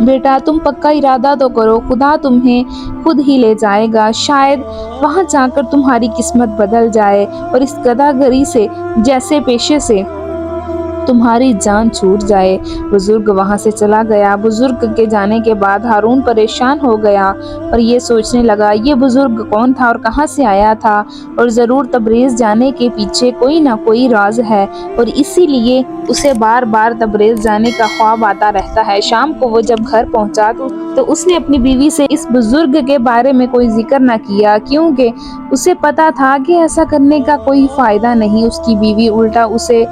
بیٹا تم پکا ارادہ تو کرو، خدا تمہیں خود ہی لے جائے گا، شاید وہاں جا کر تمہاری قسمت بدل جائے اور اس گداگری سے جیسے پیشے سے تمہاری جان چھوٹ جائے۔ بزرگ وہاں سے چلا گیا۔ بزرگ کے جانے کے بعد ہارون پریشان ہو گیا اور یہ سوچنے لگا یہ بزرگ کون تھا اور کہاں سے آیا تھا، اور ضرور تبریز جانے کے پیچھے کوئی نہ کوئی راز ہے اور اسی لیے اسے بار بار تبریز جانے کا خواب آتا رہتا ہے۔ شام کو وہ جب گھر پہنچا تو اس نے اپنی بیوی سے اس بزرگ کے بارے میں کوئی ذکر نہ کیا، کیونکہ اسے پتا تھا کہ ایسا کرنے کا کوئی فائدہ نہیں۔ اس کی بیوی الٹا اسے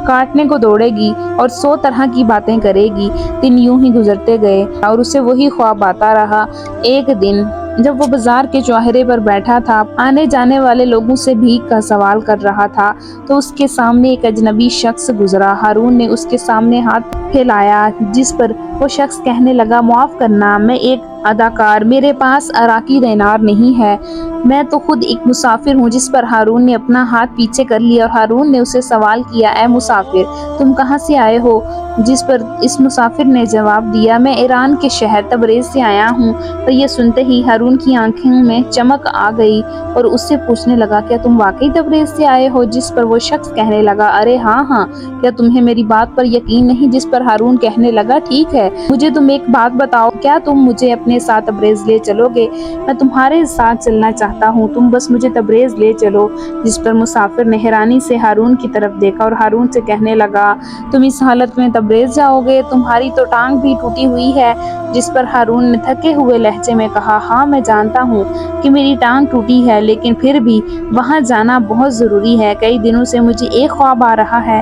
کاٹنے کو دوڑے گی اور 100 طرح کی باتیں کرے گی۔ دن یوں ہی گزرتے گئے اور اسے وہی خواب آتا رہا۔ ایک دن جب وہ بازار کے چوراہے پر بیٹھا تھا، آنے جانے والے لوگوں سے بھیک کا سوال کر رہا تھا، تو اس کے سامنے ایک اجنبی شخص گزرا۔ ہارون نے اس کے سامنے ہاتھ پھیلایا، جس پر وہ شخص کہنے لگا معاف کرنا، میں ایک اداکار، میرے پاس عراقی دینار نہیں ہے، میں تو خود ایک مسافر ہوں۔ جس پر ہارون نے اپنا ہاتھ پیچھے کر لیا اور ہارون نے اسے سوال کیا، اے مسافر تم کہاں سے آئے ہو؟ جس پر اس مسافر نے جواب دیا، میں ایران کے شہر تبریز سے آیا ہوں۔ تو یہ سنتے ہی ہارون کی آنکھوں میں چمک آ گئی اور اس سے پوچھنے لگا کیا تم واقعی تبریز سے آئے ہو؟ جس پر وہ شخص کہنے لگا ارے ہاں ہاں، کیا تمہیں میری بات پر یقین نہیں؟ جس پر ہارون کہنے لگا ٹھیک ہے، مجھے تم ایک بات بتاؤ، کیا تم مجھے اپنے ساتھ تبریز لے چلو گے؟ میں تمہارے ساتھ چلنا چاہتا ہوں، تم بس مجھے تبریز لے چلو۔ جس پر مسافر نے حیرانی سے ہارون کی طرف دیکھا اور ہارون سے کہنے لگا تم اس حالت میں تبریز جاؤ گے؟ تمہاری تو ٹانگ بھی ٹوٹی ہوئی ہے۔ جس پر ہارون نے تھکے ہوئے لہجے میں کہا ہاں میں جانتا ہوں کہ میری ٹانگ ٹوٹی ہے، لیکن پھر بھی وہاں جانا بہت ضروری ہے۔ کئی دنوں سے مجھے ایک خواب آ رہا ہے،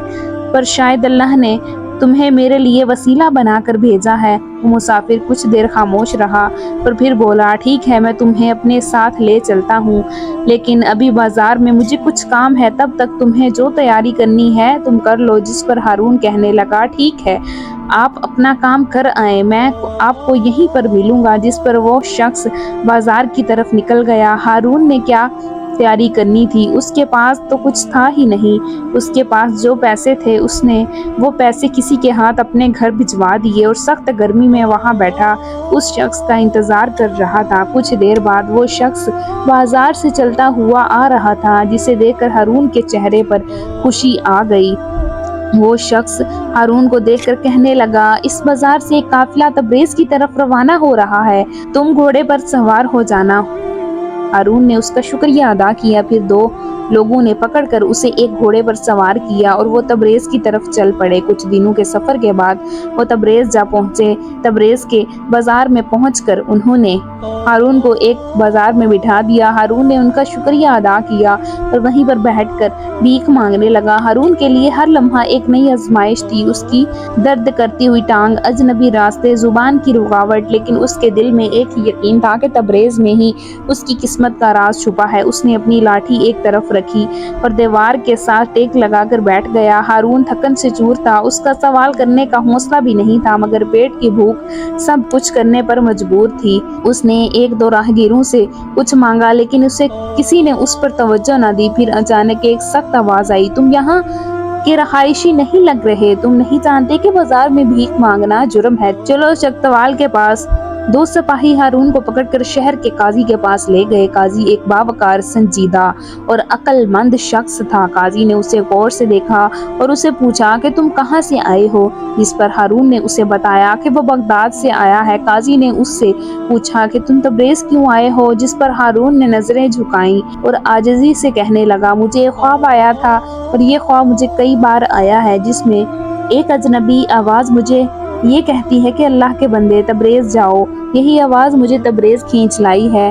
پر شاید اللہ نے تمہیں میرے لیے وسیلہ بنا کر بھیجا ہے۔ وہ مسافر کچھ دیر خاموش رہا اور پھر بولا ٹھیک ہے، میں تمہیں اپنے ساتھ لے چلتا ہوں، لیکن ابھی بازار میں مجھے کچھ کام ہے، تب تک تمہیں جو تیاری کرنی ہے تم کر لو۔ جس پر ہارون کہنے لگا ٹھیک ہے، آپ اپنا کام کر آئیں، میں آپ کو یہیں پر ملوں گا۔ جس پر وہ شخص بازار کی طرف نکل گیا۔ ہارون نے کیا تیاری کرنی تھی، اس کے پاس تو کچھ تھا ہی نہیں۔ اس کے پاس جو پیسے تھے اس نے وہ پیسے کسی کے ہاتھ اپنے گھر بھجوا دیے اور سخت گرمی میں وہاں بیٹھا اس شخص کا انتظار کر رہا تھا۔ کچھ دیر بعد وہ شخص بازار سے چلتا ہوا آ رہا تھا، جسے دیکھ کر ہارون کے چہرے پر خوشی آ گئی۔ وہ شخص ہارون کو دیکھ کر کہنے لگا اس بازار سے ایک قافلہ تبریز کی طرف روانہ ہو رہا ہے، تم گھوڑے پر سوار ہو جانا۔ ہارون نے اس کا شکریہ ادا کیا، پھر دو لوگوں نے پکڑ کر اسے ایک گھوڑے پر سوار کیا اور وہ تبریز کی طرف چل پڑے۔ کچھ دنوں کے سفر کے بعد وہ تبریز جا پہنچے۔ تبریز کے بازار میں پہنچ کر انہوں نے ہارون کو ایک بازار میں بٹھا دیا۔ ہارون نے ان کا شکریہ ادا کیا اور وہیں پر بیٹھ کر بھیک مانگنے لگا۔ ہارون کے لیے ہر لمحہ ایک نئی آزمائش تھی، اس کی درد کرتی ہوئی ٹانگ، اجنبی راستے، زبان کی رکاوٹ، لیکن اس کے دل میں ایک ہی یقین تھا کہ تبریز میں ہی اس کی قسمت کا راز چھپا ہے۔ اس نے اپنی لاٹھی ایک طرف رکھی اور دیوار کے ساتھ ٹیک لگا کر بیٹھ گیا۔ ہارون تھکن سے چور تھا، اس کا سوال کرنے کا حوصلہ بھی نہیں تھا، مگر پیٹ کی بھوک سب کچھ کرنے پر مجبور تھی۔ اس نے ایک دو راہگیروں سے کچھ مانگا، لیکن اسے کسی نے اس پر توجہ نہ دی۔ پھر اچانک ایک سخت آواز آئی، تم یہاں کے رہائشی نہیں لگ رہے، تم نہیں جانتے کہ بازار میں بھیک مانگنا جرم ہے، چلو چکتوال کے پاس۔ دو سپاہی ہارون کو پکڑ کر شہر کے قاضی کے پاس لے گئے۔ قاضی ایک باوقار، سنجیدہ اور عقل مند شخص تھا۔ قاضی نے اسے غور سے دیکھا اور اسے پوچھا کہ تم کہاں سے آئے ہو؟ جس پر ہارون نے اسے بتایا کہ وہ بغداد سے آیا ہے۔ قاضی نے اس سے پوچھا کہ تم تبریز کیوں آئے ہو؟ جس پر ہارون نے نظریں جھکائیں اور عاجزی سے کہنے لگا مجھے ایک خواب آیا تھا، اور یہ خواب مجھے کئی بار آیا ہے، جس میں ایک اجنبی آواز مجھے یہ کہتی ہے کہ اللہ کے بندے تبریز جاؤ، یہی آواز مجھے تبریز کھینچ لائی ہے۔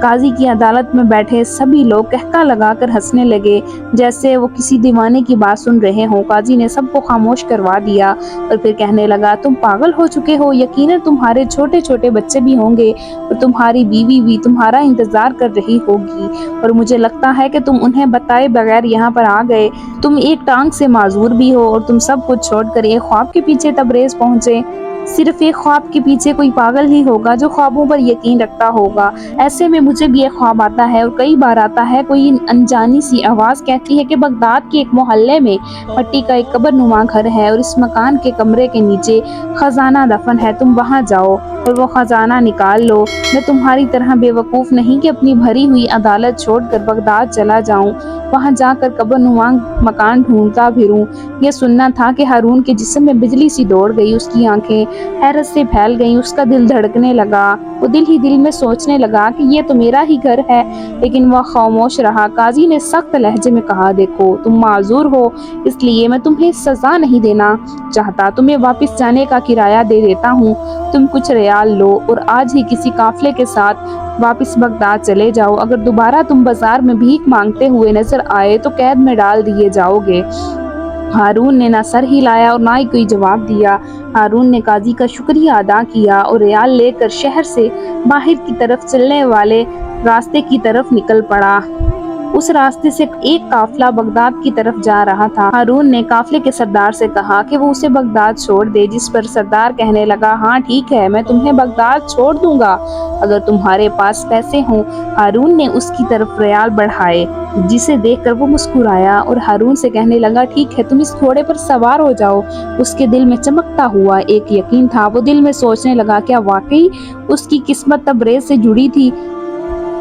قاضی کی عدالت میں بیٹھے سبھی لوگ قہقہ لگا کر ہنسنے لگے، جیسے وہ کسی دیوانے کی بات سن رہے ہوں۔ قاضی نے سب کو خاموش کروا دیا اور پھر کہنے لگا تم پاگل ہو چکے ہو، یقیناً تمہارے چھوٹے چھوٹے بچے بھی ہوں گے اور تمہاری بیوی بھی تمہارا انتظار کر رہی ہوگی، اور مجھے لگتا ہے کہ تم انہیں بتائے بغیر یہاں پر آ گئے۔ تم ایک ٹانگ سے معذور بھی ہو اور تم سب کچھ چھوڑ کر ایک خواب کے پیچھے تبریز پہنچے۔ صرف ایک خواب کے پیچھے کوئی پاگل ہی ہوگا جو خوابوں پر یقین رکھتا ہوگا۔ ایسے میں مجھے بھی ایک خواب آتا ہے اور کئی بار آتا ہے، کوئی انجانی سی آواز کہتی ہے کہ بغداد کے ایک محلے میں مٹی کا ایک قبر نما گھر ہے اور اس مکان کے کمرے کے نیچے خزانہ دفن ہے، تم وہاں جاؤ اور وہ خزانہ نکال لو۔ میں تمہاری طرح بے وقوف نہیں کہ اپنی بھری ہوئی عدالت چھوڑ کر بغداد چلا جاؤں، وہاں جا کر قبر نما مکان ڈھونڈتا پھروں۔ یہ سننا تھا کہ ہارون کے جسم میں بجلی سی دوڑ گئی، اس کی آنکھیں حیرت سے پھیل گئیں، اس کا دل دھڑکنے لگا۔ وہ دل ہی دل میں سوچنے لگا کہ یہ تو میرا ہی گھر ہے، لیکن وہ خاموش رہا۔ قاضی نے سخت لہجے میں کہا، دیکھو تم معذور ہو، اس لیے میں تمہیں سزا نہیں دینا چاہتا، تمہیں واپس جانے کا کرایہ دے دیتا ہوں، تم کچھ ریال لو اور آج ہی کسی قافلے کے ساتھ واپس بغداد چلے جاؤ۔ اگر دوبارہ تم بازار میں بھیک مانگتے ہوئے نظر آئے تو قید میں ڈال دیے جاؤ گے۔ ہارون نے نہ سر ہلایا اور نہ ہی کوئی جواب دیا۔ ہارون نے قاضی کا شکریہ ادا کیا اور ریال لے کر شہر سے باہر کی طرف چلنے والے راستے کی طرف نکل پڑا۔ اس راستے سے ایک قافلہ بغداد کی طرف جا رہا تھا۔ ہارون نے قافلے کے سردار سے کہا کہ وہ اسے بغداد چھوڑ دے، جس پر سردار کہنے لگا، ہاں ٹھیک ہے، میں تمہیں بغداد چھوڑ دوں گا اگر تمہارے پاس پیسے ہوں۔ ہارون نے اس کی طرف ریال بڑھائے، جسے دیکھ کر وہ مسکرایا اور ہارون سے کہنے لگا، ٹھیک ہے، تم اس گھوڑے پر سوار ہو جاؤ۔ اس کے دل میں چمکتا ہوا ایک یقین تھا۔ وہ دل میں سوچنے لگا، کیا واقعی اس کی قسمت تبریز سے جڑی تھی؟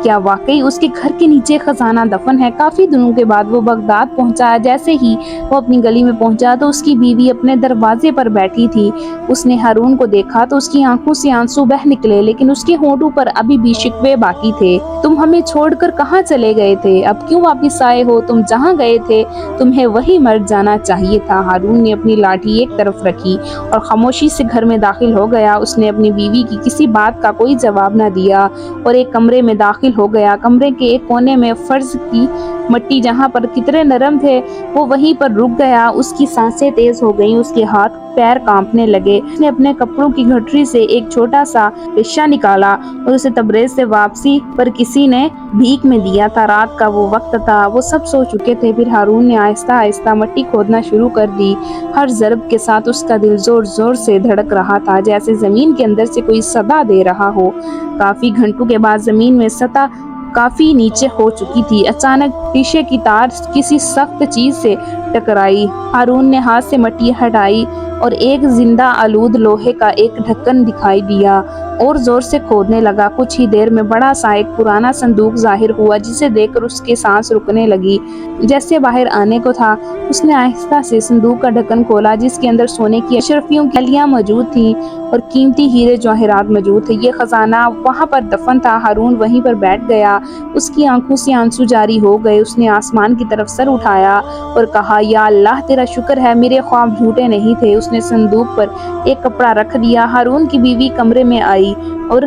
کیا واقعی اس کے گھر کے نیچے خزانہ دفن ہے؟ کافی دنوں کے بعد وہ بغداد پہنچا۔ جیسے ہی وہ اپنی گلی میں پہنچا تو اس کی بیوی اپنے دروازے پر بیٹھی تھی۔ اس نے ہارون کو دیکھا تو اس کی آنکھوں سے آنسو بہہ نکلے، لیکن اس کے ہونٹوں پر ابھی بھی شکوے باقی تھے۔ تم ہمیں چھوڑ کر کہاں چلے گئے تھے؟ اب کیوں واپس آئے ہو؟ تم جہاں گئے تھے تمہیں وہی مر جانا چاہیے تھا۔ ہارون نے اپنی لاٹھی ایک طرف رکھی اور خاموشی سے گھر میں داخل ہو گیا۔ اس نے اپنی بیوی کی کسی بات کا کوئی جواب نہ دیا اور ایک کمرے میں داخل ہو گیا۔ کمرے کے ایک کونے میں فرش کی مٹی جہاں پر کترے نرم تھے وہ وہیں پر رک گیا۔ اس کی سانسیں تیز ہو گئیں، اس کے ہاتھ پیر کانپنے لگے۔ اس نے اپنے کپڑوں کی گٹھری سے ایک چھوٹا سا رشہ نکالا اور اسے تبریز سے واپسی پر کسی نے بھیک میں دیا تھا۔ رات کا وہ وقت تھا، وہ سب سو چکے تھے۔ پھر ہارون نے آہستہ آہستہ مٹی کھودنا شروع کر دی۔ ہر ضرب کے ساتھ اس کا دل زور زور سے دھڑک رہا تھا، جیسے زمین کے اندر سے کوئی صدا دے رہا ہو۔ کافی گھنٹوں کے بعد زمین میں سطح کافی نیچے ہو چکی تھی۔ اچانک ریشے کی تار کسی سخت چیز سے ٹکرائی۔ ہارون نے ہاتھ سے مٹی ہٹائی اور ایک زندہ آلود لوہے کا ایک ڈھکن دکھائی دیا اور زور سے کھودنے لگا۔ کچھ ہی دیر میں بڑا سا ایک پرانا صندوق ظاہر ہوا، جسے دیکھ کر اس کی سانس رکنے لگی۔ جیسے باہر آنے کو تھا، اس نے آہستہ سے صندوق کا ڈھکن کھولا، جس کے اندر سونے کی اشرفیوں کی تھیلیاں موجود تھیں اور قیمتی ہیرے جواہرات موجود تھے۔ یہ خزانہ وہاں پر دفن تھا۔ ہارون وہیں پر بیٹھ گیا، اس کی آنکھوں سے آنسو جاری ہو گئے۔ اس نے آسمان کی طرف سر اٹھایا اور کہا، یا اللہ تیرا شکر ہے، میرے خواب جھوٹے نہیں تھے۔ اس نے صندوق پر ایک کپڑا رکھ دیا۔ ہارون کی بیوی کمرے میں آئی اور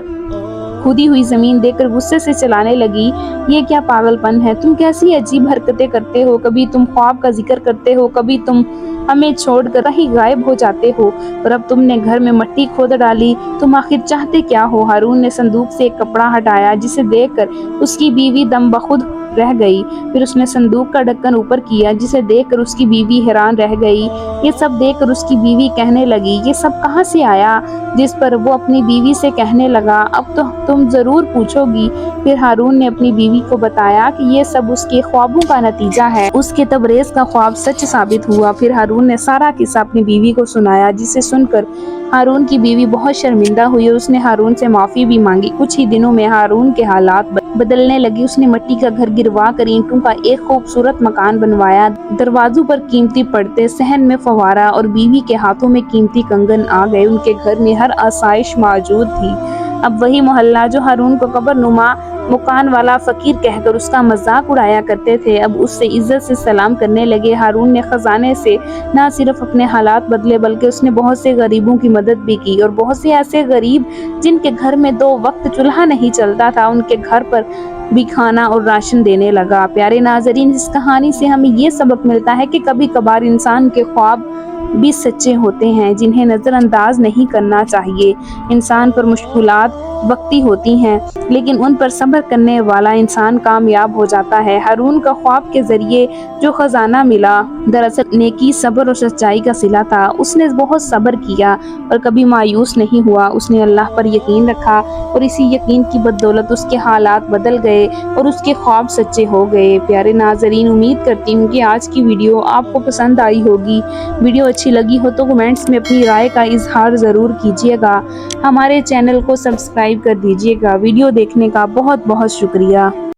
کھودی ہوئی زمین دیکھ کر غصے سے چلانے لگی، یہ کیا پاگل پن ہے؟ تم کیسی عجیب حرکتیں کرتے ہو؟ کبھی تم خواب کا ذکر کرتے ہو، کبھی تم ہمیں چھوڑ کر کہیں غائب ہو جاتے ہو، اور اب تم نے گھر میں مٹی کھود ڈالی۔ تم آخر چاہتے کیا ہو؟ ہارون نے صندوق سے ایک کپڑا ہٹایا، جسے دیکھ کر اس کی بیوی دم بخود رہ گئی۔ پھر اس نے صندوق کا ڈھکن اوپر کیا، جسے دیکھ کر اس کی بیوی حیران رہ گئی۔ یہ سب دیکھ کر اس کی بیوی کہنے لگی، یہ سب کہاں سے آیا؟ جس پر وہ اپنی بیوی سے کہنے لگا، اب تو تم ضرور پوچھو گی۔ پھر ہارون نے اپنی بیوی کو بتایا کہ یہ سب اس کے خوابوں کا نتیجہ ہے۔ اس کے تبریز کا خواب سچ ثابت ہوا۔ پھر ہارون نے سارا قصہ اپنی بیوی کو سنایا، جسے سن کر ہارون کی بیوی بہت شرمندہ ہوئی اور اس نے ہارون سے معافی بھی مانگی۔ کچھ ہی دنوں میں ہارون کے حالات بدلنے لگے۔ اس نے مٹی کا گھر گروا کر اینٹوں کا ایک خوبصورت مکان بنوایا۔ دروازوں پر قیمتی پردے، صحن میں فوارہ اور بیوی کے ہاتھوں میں قیمتی کنگن آ گئے۔ ان کے گھر میں ہر آسائش موجود تھی۔ اب وہی محلہ جو ہارون کو قبر نما مکان والا فقیر کہہ کر اس کا مذاق اڑایا کرتے تھے، اب اس سے عزت سے سلام کرنے لگے۔ ہارون نے خزانے سے نہ صرف اپنے حالات بدلے، بلکہ اس نے بہت سے غریبوں کی مدد بھی کی، اور بہت سے ایسے غریب جن کے گھر میں 2 وقت چولہا نہیں چلتا تھا، ان کے گھر پر بھی کھانا اور راشن دینے لگا۔ پیارے ناظرین، اس کہانی سے ہمیں یہ سبق ملتا ہے کہ کبھی کبھار انسان کے خواب بھی سچے ہوتے ہیں جنہیں نظر انداز نہیں کرنا چاہیے۔ انسان پر مشکلات وقتی ہوتی ہیں لیکن ان پر صبر کرنے والا انسان کامیاب ہو جاتا ہے۔ ہارون کا خواب کے ذریعے جو خزانہ ملا دراصل نیکی، صبر اور سچائی کا صلہ تھا۔ اس نے بہت صبر کیا اور کبھی مایوس نہیں ہوا۔ اس نے اللہ پر یقین رکھا اور اسی یقین کی بدولت اس کے حالات بدل گئے اور اس کے خواب سچے ہو گئے۔ پیارے ناظرین، امید کرتی ہوں کہ آج کی ویڈیو آپ کو پسند آئی ہوگی۔ ویڈیو اچھی لگی ہو تو کمنٹس میں اپنی رائے کا اظہار ضرور کیجیے گا۔ ہمارے چینل کو سبسکرائب کر دیجیے گا۔ ویڈیو دیکھنے کا بہت بہت شکریہ۔